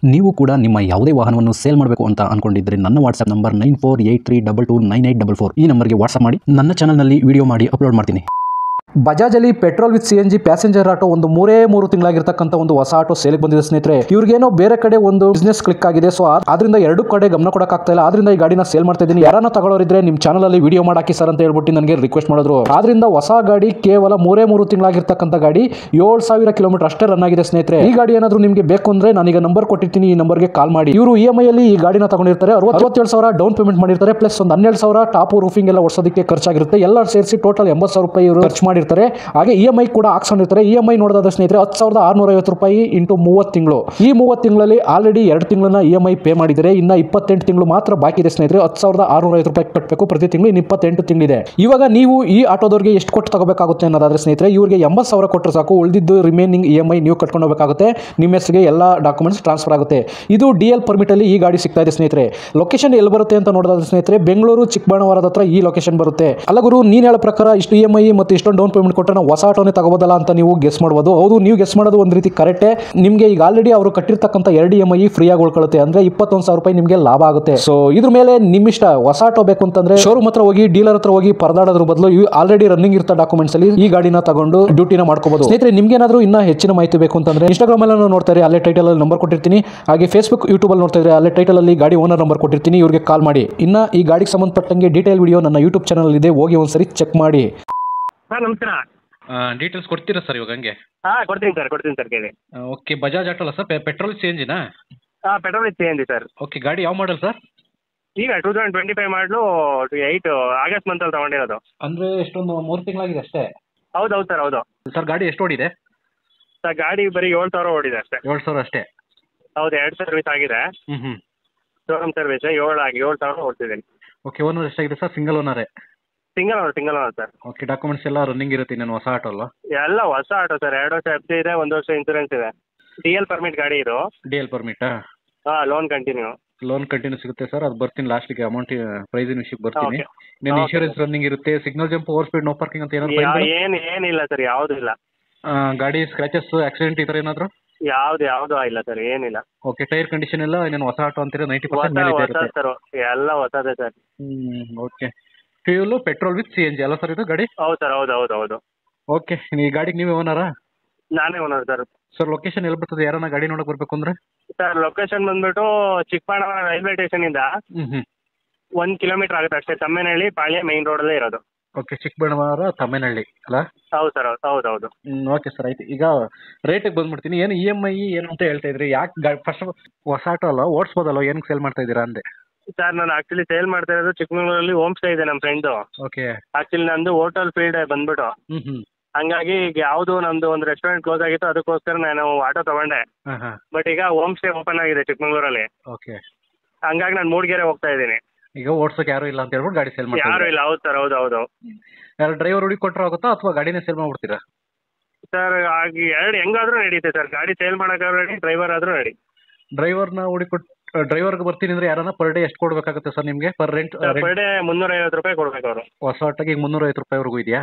ನೀವು ಕೂಡ ನಿಮ್ಮ ಯಾವುದೇ ವಾಹನವನ್ನು ಸೇಲ್ ಮಾಡಬೇಕು ಅಂತ ಅನ್ಕೊಂಡಿದ್ರೆ ನನ್ನ ವಾಟ್ಸ್ಆಪ್ ನಂಬರ್ 9483229844 ಈ ನಂಬರ್ಗೆ ವಾಟ್ಸ್ಆಪ್ ಮಾಡಿ. ನನ್ನ ಚಾನಲ್ನಲ್ಲಿ ವಿಡಿಯೋ ಮಾಡಿ ಅಪ್ಲೋಡ್ ಮಾಡ್ತೀನಿ. ಬಜಾಜಲ್ಲಿ petrol with CNG passenger auto ಒಂದು 3 ತಿಂಗಳಾಗಿರ್ತಕ್ಕಂಥ ಒಂದು ಹೊಸ ಆಟೋ ಸೇಲ್ಗೆ ಬಂದಿದೆ ಸ್ನೇಹಿತರೆ. ಇವ್ರಿಗೇನೋ ಬೇರೆ ಕಡೆ ಒಂದು ಬಿಸ್ನೆಸ್ ಕ್ಲಿಕ್ ಆಗಿದೆ, ಸೊ ಆದ್ರಿಂದ ಎರಡು ಕಡೆ ಗಮನ ಕೊಡಕ್ ಆಗ್ತಾ ಇಲ್ಲ. ಆದ್ರಿಂದ ಈ ಗಾಡಿನ ಸೇಲ್ ಮಾಡ್ತಾ ಇದ್ದೀನಿ. ಯಾರನ್ನ ತಗೊಳ್ಳೋರಿದ್ರೆ ನಿಮ್ಮ ಚಾನಲ್ ಅಲ್ಲಿ ವಿಡಿಯೋ ಮಾಡಾಕಿ ಸರ್ ಅಂತ ಹೇಳ್ಬಿಟ್ಟು ನನಗೆ ರಿಕ್ವೆಸ್ಟ್ ಮಾಡಿದ್ರು. ಆದ್ರಿಂದ ಹೊಸ ಗಾಡಿ ಕೇವಲ 3 ತಿಂಗಳಾಗಿರ್ತಕ್ಕಂಥ ಗಾಡಿ 7000 ಕಿಲೋಮೀಟರ್ ಅಷ್ಟೇ ರನ್ ಆಗಿದೆ ಸ್ನೇಹಿತರೆ. ಈ ಗಾಡಿ ಏನಾದ್ರು ನಿಮಗೆ ಬೇಕು ಅಂದ್ರೆ ನಾನೀಗ ನಂಬರ್ ಕೊಟ್ಟಿರ್ತೀನಿ, ಈ ನಂಬರ್ಗೆ ಕಾಲ್ ಮಾಡಿ. ಇವರು EMI ಅಲ್ಲಿ ಈ ಗಾಡಿನ ತಗೊಂಡಿರ್ತಾರೆ. 67,000 ಡೌನ್ ಪೇಮೆಂಟ್ ಮಾಡಿರ್ತಾರೆ, ಪ್ಲಸ್ ಒಂದು 12,000 ಟಾಪ್ ರೂಫಿಂಗ್ ಎಲ್ಲ ಓಡಿಸೋದಕ್ಕೆ ಖರ್ಚಾಗಿರುತ್ತೆ. ಎಲ್ಲ ಸೇರಿಸಿ ಟೋಟಲ್ 80,000 ರೂಪಾಯಿ ಇವರು ಖರ್ಚು ಮಾಡಿರ್ತಾರೆ. ಹಾಗೆ EMI ಕೂಡ ಹಾಕ್ಸ್ಕೊಂಡಿರ್ತಾರೆ. EMI ನೋಡೋದಾದ್ರೆ ಸ್ನೇಹಿತರೆ 10,650 ರೂಪಾಯಿ ಇಂಟು 30 ತಿಂಗಳು. ಈ 30 ತಿಂಗಳಲ್ಲಿ ಆಲ್ರೆಡಿ 2 ತಿಂಗಳನ್ನ EMI ಪೇ ಮಾಡಿದರೆ, ಇನ್ನ 28 ತಿಂಗಳು ಮಾತ್ರ ಬಾಕಿ ಇದೆ ಸ್ನೇಹಿತರೆ. 10,650 ರೂಪಾಯಿ ಕಟ್ಟಬೇಕು ಪ್ರತಿ ತಿಂಗಳು. ಇನ್ನು 28 ತಿಂಗಳಿದೆ. ಇವಾಗ ನೀವು ಈ ಆಟೋದವ್ರಿಗೆ ಎಷ್ಟು ಕೊಟ್ಟು ತಗೋಬೇಕಾಗುತ್ತೆ ಅನ್ನೋದಾದ್ರೆ ಸ್ನೇಹಿತರೆ, ಇವ್ರಿಗೆ 80,000 ಕೊಟ್ಟರೆ ಸಾಕು. ಉಳಿದಿದ್ದು ರಿಮೈನಿಂಗ್ EMI ನೀವು ಕಟ್ಕೊಂಡು ಹೋಗಬೇಕಾಗುತ್ತೆ. ನಿಮ್ಮ ಹೆಸರಿಗೆ ಎಲ್ಲ ಡಾಕ್ಯುಮೆಂಟ್ಸ್ ಟ್ರಾನ್ಸ್ಫರ್ ಆಗುತ್ತೆ. ಇದು DL ಪರ್ಮಿಟ್ ಅಲ್ಲಿ ಈ ಗಾಡಿ ಸಿಗ್ತಾ ಇದೆ ಸ್ನೇಹಿತರೆ. ಲೊಕೇಶನ್ ಎಲ್ಲಿ ಬರುತ್ತೆ ಅಂತ ನೋಡೋದಾದ್ರೆ ಸ್ನೇಹಿತರೆ, ಬೆಂಗಳೂರು ಚಿಕ್ಕಬಳ್ಳಾಪುರದ ಹತ್ರ ಈ ಲೊಕೇಶನ್ ಬರುತ್ತೆ. ಅಲ್ಲ ಗುರು, ನೀನ್ ಹೇಳೋ ಪ್ರಕಾರ ಇಷ್ಟು EMI ಮತ್ತು ಇಷ್ಟೊಂದು ಡೌನ್ ಪೇಮೆಂಟ್ ಕೊಟ್ಟರೆ ನಾವು ಹೊಸ ಆಟೋನೇ ತಗೋಬೋದಲ್ಲ ಅಂತ ನೀವು ಗೆಸ್ ಮಾಡಬಹುದು. ಹೌದು, ನೀವು ಗೆಸ್ ಮಾಡೋದು ಒಂದು ರೀತಿ ಕರೆಕ್ಟೇ. ನಿಮಗೆ ಈಗ ಆಲ್ರೆಡಿ ಅವರು ಕಟ್ಟಿರ್ತಕ್ಕಂಥ 2 EMI ಫ್ರೀ ಆಗಿ ಉಳ್ಕೊಳ್ಳುತ್ತೆ. ಅಂದ್ರೆ 21,000 ರೂಪಾಯಿ ನಿಮಗೆ ಲಾಭ ಆಗುತ್ತೆ. ಸೊ ಇದ್ರ ಮೇಲೆ ನಿಮ್ಮಿಷ್ಟ. ಹೊಸ ಆಟೋ ಬೇಕು ಅಂತಂದ್ರೆ ಶೋರೂಮ್ ಹತ್ರ ಹೋಗಿ, ಡೀಲರ್ ಹತ್ರ ಹೋಗಿ ಪರದಾಡೋದ್ರ ಬದಲು ಆಲ್ರೆಡಿ ರನ್ನಿಂಗ್ ಇರ್ತಾ ಡಾಕ್ಯುಮೆಂಟ್ಸ್ ಅಲ್ಲಿ ಈ ಗಾಡಿನ ತಗೊಂಡು ಡ್ಯೂಟಿನ ಮಾಡ್ಕೋಬಹುದು. ಸ್ನೇಹಿತರೆ, ನಿಮ್ಗೆ ಏನಾದ್ರು ಇನ್ನ ಹೆಚ್ಚಿನ ಮಾಹಿತಿ ಬೇಕು ಅಂತಂದ್ರೆ ಇನ್ಸ್ಟಾಗ್ರಾಮ್ ಅಲ್ಲಿ ನೋಡ್ತಾ ಇರಿ, ಅಲ್ಲೇ ಟೈಟಲ್ ಅಲ್ಲಿ ನಂಬರ್ ಕೊಟ್ಟಿರ್ತೀನಿ. ಹಾಗೆ ಫೇಸ್ಬುಕ್, ಯೂಟ್ಯೂಬ್ ಅಲ್ಲಿ ನೋಡ್ತಾ ಇದ್ರೆ ಅಲ್ಲೇ ಟೈಟಲ್ ಅಲ್ಲಿ ಗಾಡಿ ಓನರ್ ನಂಬರ್ ಕೊಟ್ಟಿರ್ತೀನಿ. ಇವ್ರಿಗೆ ಕಾಲ್ ಮಾಡಿ. ಇನ್ನ ಈ ಗಾಡಿಗೆ ಸಂಬಂಧಪಟ್ಟಂಗೆ ಡೀಟೇಲ್ ವಿಡಿಯೋ ನನ್ನ ಯೂಟ್ಯೂಬ್ ಚಾನಲ್ ಇದೆ, ಹೋಗಿ ಒಂದ್ಸರಿ ಚೆಕ್ ಮಾಡಿ. ನಮಸ್ಕಾರ. ಡೀಟೇಲ್ಸ್ ಕೊಡ್ತೀರಾ ಸರ್ ಇವಾಗ ಹಂಗೆ? ಕೊಡ್ತೀನಿ ಸರ್ ಕೇಳಿ. ಓಕೆ, ಬಜಾಜ್ ಆಟೋ ಅಲ್ಲ ಸರ್, ಪೆಟ್ರೋಲ್ CNGನಾ? Petrol CNG sir. ಓಕೆ, ಗಾಡಿ ಯಾವ ಮಾಡಲ್ ಸರ್? ಈಗ 2025 ಮಾಡಲು 8 ಆಗಸ್ಟ್ ಮಂತಲ್ಲಿ ತಗೊಂಡಿರೋದು. ಅಂದರೆ ಎಷ್ಟೊಂದು 3 ತಿಂಗಳಾಗಿದೆ ಅಷ್ಟೇ? ಹೌದು ಸರ್, ಹೌದು ಸರ್. ಗಾಡಿ ಎಷ್ಟು ಓಡಿದೆ ಸರ್? ಗಾಡಿ ಬರೀ 7,000 ಓಡಿದೆ ಅಷ್ಟೇ. 7,000 ಅಷ್ಟೇ? ಹೌದು, 2 ಸರ್ವಿಸ್ ಆಗಿದೆ. ಶೋರೂಮ್ ಸರ್ವಿಸ್ 7,000 ಓಡ್ತಿದ್ದೀನಿ. ಓಕೆ, ಓನರ್ ಎಷ್ಟಾಗಿದೆ ಸರ್? ಸಿಂಗಲ್ ಓನರೇ? Single owner sir. Okay, documents ಎಲ್ಲ ರನ್ನಿಂಗ್ ಇರುತ್ತೆ? ನಾನು ಹೊಸ ಆಟೋ ಅಲ್ವಾ? ಎಲ್ಲ ಹೊಸ ಆಟೋ ಸರ್. 2 ವರ್ಷ FC ಇದೆ, 1 ವರ್ಷ ಇನ್ಸೂರೆನ್ಸ್ ಇದೆ. DL ಪರ್ಮಿಟ್ ಗಾಡಿ ಇದು. DL ಪರ್ಮಿಟಾ? ಲೋನ್ ಕಂಟಿನ್ಯೂ ಸಿಗುತ್ತೆ ಸರ್. ಅದು ಬರ್ತೀನಿ ಲಾಸ್ಟಿಗೆ, ಅಮೌಂಟ್ ಪ್ರೈಸಿನ ವಿಷಯಕ್ಕೆ ಬರ್ತೀನಿ. ಇನ್ನೇನು ಇನ್ಶೂರೆನ್ಸ್ ರನ್ನಿಂಗ್ ಇರುತ್ತೆ. Signal jump, over speed, no parking ಅಂತ ಏನಾದ್ರು? ಏನಿಲ್ಲ ಸರ್, ಯಾವುದು ಇಲ್ಲ. ಗಾಡಿ ಸ್ಕ್ರಾಚಸ್, ಆಕ್ಸಿಡೆಂಟ್ ಈ ಥರ ಏನಾದ್ರು? ಯಾವುದು ಇಲ್ಲ ಸರ್, ಏನಿಲ್ಲ. ಓಕೆ, ಟೈರ್ ಕಂಡೀಷನ್ ಎಲ್ಲ ಇನ್ನೇನು ಹೊಸ ಆಟೋ ಅಂತೀರಾ? 90% ಹೊಸ ಇರುತ್ತೆ ಸರ್, ಎಲ್ಲ ಹೊಸದೇ sir. Okay, fuel petrol with CNG ಅಲ್ಲ ಸರ್ ಇದು ಗಾಡಿ? ಹೌದು ಸರ್, ಹೌದು. ಓಕೆ, ಈ ಗಾಡಿಗೆ ನೀವೇ ಓನರಾ? ನಾನೇ ಓನರ್ ಸರ್. ಸರ್, ಲೊಕೇಶನ್ ಎಲ್ಲಿ ಬರ್ತದೆ? ಯಾರನ್ನ ಗಾಡಿ ನೋಡಕ್ ಬರ್ಬೇಕು ಅಂದ್ರೆ? ಸರ್, ಲೊಕೇಶನ್ ಬಂದ್ಬಿಟ್ಟು ಚಿಕ್ಕಬಳ್ಳಾಪುರ ರೈಲ್ವೆ ಸ್ಟೇಷನ್ ಇಂದ 1 ಕಿಲೋಮೀಟರ್ ಆಗುತ್ತೆ ಅಷ್ಟೇ. ತಮ್ಮೇನಹಳ್ಳಿ ಪಾಳ್ಯ ಮೈನ್ ರೋಡಲ್ಲೇ ಇರೋದು. ಓಕೆ, ಚಿಕ್ಕಬಳ್ಳಾಪುರ ತಮ್ಮೇನಹಳ್ಳಿ ಅಲ್ಲ? ಹೌದು ಸರ್, ಹೌದು. ಓಕೆ ಸರ್, ಆಯ್ತು. ಈಗ ರೇಟಿಗೆ ಬಂದ್ಬಿಡ್ತೀನಿ. ಏನು EMI ಏನು ಅಂತ ಹೇಳ್ತಾ ಇದ್ರಿ? ಯಾಕೆ ಫಸ್ಟ್ ಹೊಸ ಆಟೋ ಅಲ್ಲ, ಓಡಿಸ್ಬೋದಲ್ಲ, ಏನಕ್ಕೆ ಸೇಲ್ ಮಾಡ್ತಾ ಇದ್ದೀರಾ ಅಂದೆ? ಸರ್, ನಾನು ಆಕ್ಚುಲಿ ಸೇಲ್ ಮಾಡ್ತಾ ಇರೋದು ಚಿಕ್ಕಮಗಳೂರಲ್ಲಿ ಹೋಮ್ ಸ್ಟೇ ಇದೆ ನಮ್ಮ ಫ್ರೆಂಡು. ಓಕೆ. ಆಕ್ಚುಲಿ ನಂದು ಹೋಟೆಲ್ ಫೀಲ್ಡ್ ಬಂದ್ಬಿಟ್ಟು, ಹಂಗಾಗಿ ಈಗ ಯಾವುದು ನಮ್ದು ಒಂದು ರೆಸ್ಟೋರೆಂಟ್ ಕ್ಲೋಸ್ ಆಗಿತ್ತು, ಅದಕ್ಕೋಸ್ಕರ ನಾನು ಆಟೋ ತಗೊಂಡೆ. ಬಟ್ ಈಗ ಹೋಮ್ ಸ್ಟೇ ಓಪನ್ ಆಗಿದೆ ಚಿಕ್ಕಮಗಳೂರಲ್ಲಿ. ಓಕೆ. ಹಂಗಾಗಿ ನಾನು ಮೂಡಿಗೆರೆ ಹೋಗ್ತಾ ಇದ್ದೀನಿ. ಈಗ ಓಡ್ಸೋಕೆ ಯಾರು ಇಲ್ಲ ಅಂತ ಹೇಳ್ಬಿಟ್ಟು ಗಾಡಿ ಸೇಲ್ ಮಾಡಿ? ಯಾರು ಇಲ್ಲ. ಹೌದು ಸರ್, ಹೌದು. ಯಾರು ಡ್ರೈವರ್ ಹುಡುಕಿ ಕೊಟ್ಟರೆ ಆಗುತ್ತಾ ಅಥವಾ ಗಾಡಿನೇ ಸೇಲ್ ಮಾಡ್ಬಿಡ್ತೀರಾ? ಸರ್, ಎರಡು ಹೆಂಗಾದ್ರೂ ನಡೀತೆ ಸರ್. ಗಾಡಿ ಸೇಲ್ ಮಾಡೋಕ್ಕಾದ್ರೂ ರೆಡಿ, ಡ್ರೈವರ್ ಆದ್ರೂ ರೆಡಿ. ಡ್ರೈವರ್ನ ಡ್ರೈವರ್ಗೆ ಬರ್ತೀನಿ ಅಂದ್ರೆ ಯಾರನ್ನ ಪರ್ ಡೇ ಎಷ್ಟು ಕೊಡಬೇಕಾಗುತ್ತೆ ಸರ್ ನಿಮಗೆ? ಪರ್ ಡೇ 350 ರೂಪಾಯಿ ಕೊಡ್ಬೇಕು ಅವರು. ಹೊಸ ಆಟೋಗೆ ಈಗ 350 ರೂಪಾಯಿವರೆಗೂ ಇದೆಯಾ?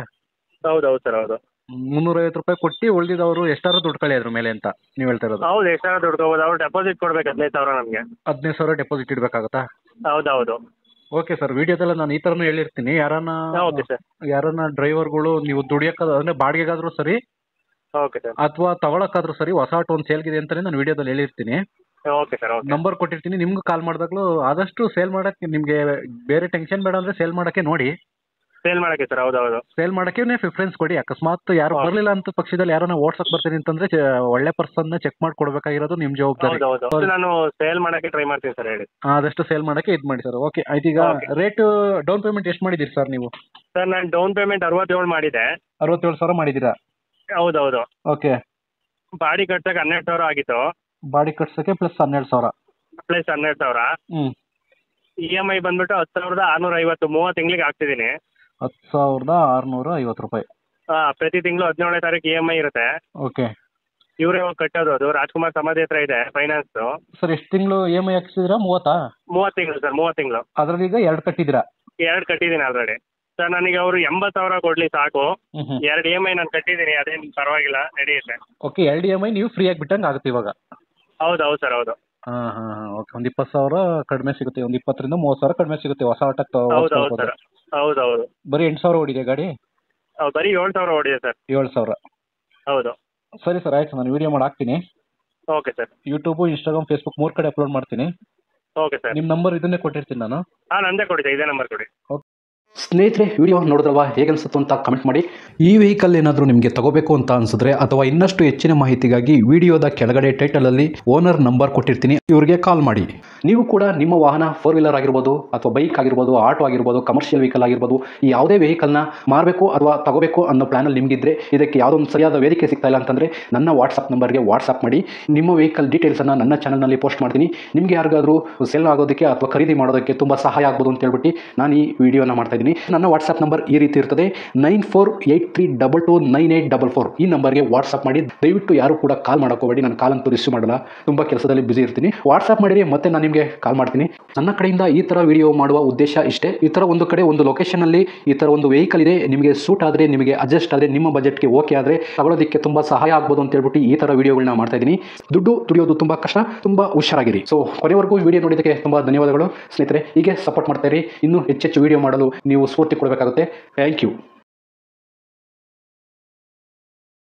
ಹೌದು ಸರ್, ಹೌದು. 350 ರೂಪಾಯಿ ಕೊಟ್ಟು ಉಳಿದಿದ್ದವರು ಎಷ್ಟಾರು ದುಡ್ಡು ಕಳಿ ಅದ್ರ ಮೇಲೆ ಅಂತ ನೀವು ಹೇಳ್ತಾ ಇರೋದು? ಹೌದು, ಎಷ್ಟಾರು ದುಡ್ಡು ಕೊಡ್ಬೋದು. ಅವ್ರು ಡೆಪಾಸಿಟ್ ಕೊಡ್ಬೇಕು 15,000 ನಮಗೆ. 15,000 ಡೆಪಾಸಿಟ್ ಇಡಬೇಕಾಗುತ್ತಾ? ಹೌದು. ಓಕೆ ಸರ್, ವಿಡಿಯೋದೆಲ್ಲ ನಾನು ಈ ಥರನೂ ಹೇಳಿರ್ತೀನಿ. Okay sir. ಯಾರನ್ನ ಡ್ರೈವರ್ಗಳು ನೀವು ದುಡಿಯೋಕ್ಕಾದ ಅಂದರೆ ಬಾಡಿಗೆಗಾದ್ರೂ ಸರಿ, ಓಕೆ ಸರ್, ಅಥವಾ ತಗೊಳಕ್ಕಾದ್ರೂ ಸರಿ, ಹೊಸ ಆಟೋ ಒಂದು ಸೇಲ್ಗಿದೆ ಅಂತಲೇ ನಾನು ವಿಡಿಯೋದಲ್ಲಿ ಹೇಳಿರ್ತೀನಿ. Okay sir. ನಂಬರ್ ಕೊಟ್ಟಿರ್ತೀನಿ. ನಿಮ್ಗೆ ಕಾಲ್ ಮಾಡಿದಾಗಲೂ ಆದಷ್ಟು ಸೇಲ್ ಮಾಡೋಕ್ಕೆ ನಿಮಗೆ ಬೇರೆ ಟೆನ್ಷನ್ ಬೇಡ ಅಂದರೆ ಸೇಲ್ ಮಾಡೋಕ್ಕೆ ನೋಡಿ. ಸೇಲ್ ಮಾಡೋಕ್ಕೆ ಸರ್? ಹೌದು. ಸೇಲ್ ಮಾಡೋಕ್ಕೆ ಪ್ರಿಫರೆನ್ಸ್ ಕೊಡಿ. ಅಕಸ್ಮಾತ್ ಯಾರು ಬರಲಿಲ್ಲ ಅಂತ ಪಕ್ಷದಲ್ಲಿ ಯಾರನ್ನ ಓಡ್ಸಕ್ ಬರ್ತೀನಿ ಅಂತಂದ್ರೆ ಒಳ್ಳೆ ಪರ್ಸನ್ನ ಚೆಕ್ ಮಾಡಿ ಕೊಡಬೇಕಾಗಿರೋದು ನಿಮ್ಮ ಜವಾಬ್ದಾರಿ. ನಾನು ಸೇಲ್ ಮಾಡೋಕ್ಕೆ ಟ್ರೈ ಮಾಡ್ತೀನಿ ಸರ್. ಹೇಳಿ. ಆದಷ್ಟು ಸೇಲ್ ಮಾಡೋಕ್ಕೆ ಇದು ಮಾಡಿ ಸರ್. ಓಕೆ, ಆಯ್ತು. ಈಗ ರೇಟ್ ಡೌನ್ ಪೇಮೆಂಟ್ ಎಷ್ಟು ಮಾಡಿದ್ದೀರಿ ಸರ್ ನೀವು? ಸರ್, ನಾನು ಡೌನ್ ಪೇಮೆಂಟ್ 67 ಮಾಡಿದೆ. 67,000 ಮಾಡಿದ್ದೀರಾ? ಹೌದು. ಓಕೆ. ಬಾಡಿ ಕಟ್ಸಕ್ಕೆ 12,000 ಆಗಿತ್ತು. ಬಾಡಿ ಕಟ್ಸಕ್ಕೆ ಪ್ಲಸ್ 12,000? ಪ್ಲಸ್ 12,000. EMI ಬಂದ್ಬಿಟ್ಟು 10,650. 30 ತಿಂಗಳಿಗೆ ಹಾಕ್ತಿದ್ದೀನಿ. 10,650 ರೂಪಾಯಿ? ಪ್ರತಿ ತಿಂಗಳು 17ನೇ ತಾರೀಕು EMI ಇರುತ್ತೆ. ಓಕೆ. ಇವರೇ ಹೋಗಿ ಕಟ್ಟೋದು. ಅದು ರಾಜ್ಕುಮಾರ್ ಸಮಾಧಿ ಹತ್ರ ಇದೆ ಫೈನಾನ್ಸ್. ಸರ್, ಎಷ್ಟು ತಿಂಗಳು EMI ಹಾಕ್ಸಿದ್ದೀರಾ? 30 ತಿಂಗಳು ಸರ್. 30 ತಿಂಗಳು. ಅದ್ರಲ್ಲಿ ಈಗ 2 ಕಟ್ಟಿದ್ದೀರಾ? 2 ಕಟ್ಟಿದ್ದೀನಿ ಆಲ್ರೆಡಿ ಸರ್. ನನಗೆ ಅವರು 80,000 ಕೊಡ್ಲಿ ಸಾಕು. 2 EMI ನಾನು ಕಟ್ಟಿದ್ದೀನಿ, ಅದೇನು ಪರವಾಗಿಲ್ಲ, ನಡೆಯುತ್ತೆ. ಓಕೆ, 2 EMI ನೀವು ಫ್ರೀ ಆಗಿ ಬಿಟ್ಟಂಗೆ ಆಗುತ್ತೆ ಇವಾಗ? ಹೌದು ಸರ್, ಹೌದು. ಓಕೆ. ಒಂದು 20,000 ಕಡಿಮೆ ಸಿಗುತ್ತೆ, ಒಂದು 20,000 30,000 ಕಡಿಮೆ ಸಿಗುತ್ತೆ ಹೊಸ ಆಟಕ್ಕೆ. ಹೌದು ಹೌದು ಸರ್. ಹೌದು ಹೌದು. ಬರೀ 8,000 ಓಡಿದೆ ಗಾಡಿ? ಬರೀ 7,000 ಓಡಿದೆ ಸರ್. 7,000. ಹೌದು. ಸರಿ ಸರ್, ಆಯ್ತು, ನಾನು ವಿಡಿಯೋ ಮಾಡಿ ಹಾಕ್ತೀನಿ. Okay sir. YouTube, Instagram, Facebook 3 ಕಡೆ ಅಪ್ಲೋಡ್ ಮಾಡ್ತೀನಿ. Okay sir. ನಿಮ್ಮ ನಂಬರ್ ಇದನ್ನೇ ಕೊಟ್ಟಿರ್ತೀನಿ ನಾನು. ನಂದೇ ಕೊಡಿ, ಇದೇ ನಂಬರ್ ಕೊಡಿ. ಸ್ನೇಹಿತರೆ, ವಿಡಿಯೋ ನೋಡಿದ್ರಲ್ವಾ, ಹೇಗೆ ಅನಿಸುತ್ತೋ ಅಂತ ಕಮೆಂಟ್ ಮಾಡಿ. ಈ ವೆಹಿಕಲ್ ಏನಾದರೂ ನಿಮಗೆ ತಗೋಬೇಕು ಅಂತ ಅನಿಸಿದ್ರೆ ಅಥವಾ ಇನ್ನಷ್ಟು ಹೆಚ್ಚಿನ ಮಾಹಿತಿಗಾಗಿ ವಿಡಿಯೋದ ಕೆಳಗಡೆ ಟೈಟಲಲ್ಲಿ ಓನರ್ ನಂಬರ್ ಕೊಟ್ಟಿರ್ತೀನಿ, ಇವರಿಗೆ ಕಾಲ್ ಮಾಡಿ. ನೀವು ಕೂಡ ನಿಮ್ಮ ವಾಹನ 4 ವೀಲರ್ ಆಗಿರ್ಬೋದು ಅಥವಾ ಬೈಕ್ ಆಗಿರ್ಬೋದು, ಆಟೋ ಆಗಿರ್ಬೋದು, ಕಮರ್ಷಿಯಲ್ ವೆಹಿಕಲ್ ಆಗಿರ್ಬೋದು, ಈ ಯಾವುದೇ ವೆಹಿಕಲ್ನ ಮಾರಬೇಕು ಅಥವಾ ತಗೋಬೇಕು ಅನ್ನೋ ಪ್ಲಾನಲ್ಲಿ ನಿಮಗಿದ್ರೆ, ಇದಕ್ಕೆ ಯಾವುದೋ ಒಂದು ಸರಿಯಾದ ವೇದಿಕೆ ಸಿಗ್ತಾ ಇಲ್ಲ ಅಂತಂದರೆ ನನ್ನ ವಾಟ್ಸಪ್ ನಂಬರ್ಗೆ ವಾಟ್ಸಪ್ ಮಾಡಿ. ನಿಮ್ಮ ವೆಹಿಕಲ್ ಡೀಟೇಲ್ಸನ್ನು ನನ್ನ ಚಾನಲ್ನಲ್ಲಿ ಪೋಸ್ಟ್ ಮಾಡ್ತೀನಿ. ನಿಮಗೆ ಯಾರಿಗಾದರೂ ಸೆಲ್ ಆಗೋದಕ್ಕೆ ಅಥವಾ ಖರೀದಿ ಮಾಡೋದಕ್ಕೆ ತುಂಬ ಸಹಾಯ ಆಗ್ಬೋದು ಅಂತ ಹೇಳ್ಬಿಟ್ಟು ನಾನು ಈ ವಿಡಿಯೋನ ಮಾಡ್ತಾ ಇದ್ದೀನಿ. ನನ್ನ ವಾಟ್ಸಪ್ ನಂಬರ್ ಈ ರೀತಿ ಇರ್ತದೆ, 9483229844. ಈ ನಂಬರ್ಗೆ ವಾಟ್ಸಪ್ ಮಾಡಿ. ದಯವಿಟ್ಟು ಯಾರು ಕೂಡ ಕಾಲ್ ಮಾಡೋಕೋಬೇಡಿ, ನಾನು ಕಾಲ್ ಅಂತೂ ರಿಸೀವ್ ಮಾಡಲ್ಲ, ತುಂಬ ಕೆಲಸದಲ್ಲಿ ಬಿಸಿ ಇರ್ತೀನಿ. ವಾಟ್ಸಪ್ ಮಾಡಿರಿ, ಮತ್ತೆ ನಾನು ನಿಮಗೆ ಕಾಲ್ ಮಾಡ್ತೀನಿ. ನನ್ನ ಕಡೆಯಿಂದ ಈ ಥರ ವಿಡಿಯೋ ಮಾಡುವ ಉದ್ದೇಶ ಇಷ್ಟೇ. ಈ ಥರ ಒಂದು ಕಡೆ ಒಂದು ಲೊಕೇಶನಲ್ಲಿ ಈ ಥರ ಒಂದು ವೆಹಿಕಲ್ ಇದೆ, ನಿಮಗೆ ಸೂಟ್ ಆದರೆ, ನಿಮಗೆ ಅಡ್ಜಸ್ಟ್ ಆದರೆ, ನಿಮ್ಮ ಬಜೆಟ್ಗೆ ಓಕೆ ಆದರೆ ತಗೊಳ್ಳೋದಕ್ಕೆ ತುಂಬ ಸಹಾಯ ಆಗ್ಬೋದು ಅಂತ ಹೇಳ್ಬಿಟ್ಟು ಈ ಥರ ವಿಡಿಯೋಗಳನ್ನ ಮಾಡ್ತಾ ಇದ್ದೀನಿ. ದುಡ್ಡು ದುಡಿಯೋದು ತುಂಬ ಕಷ್ಟ, ತುಂಬ ಹುಷಾರಾಗಿರಿ. ಸೊ ಕೊನೆವರೆಗೂ ವಿಡಿಯೋ ನೋಡಿದ್ದಕ್ಕೆ ತುಂಬ ಧನ್ಯವಾದಗಳು ಸ್ನೇಹಿತರೆ. ಹೀಗೆ ಸಪೋರ್ಟ್ ಮಾಡ್ತಾ ಇರಿ. ಇನ್ನೂ ಹೆಚ್ಚೆಚ್ಚು ವಿಡಿಯೋ ಮಾಡಲು ನೀವು ಸ್ಫೂರ್ತಿ ಕೊಡಬೇಕಾಗುತ್ತೆ. Thank you.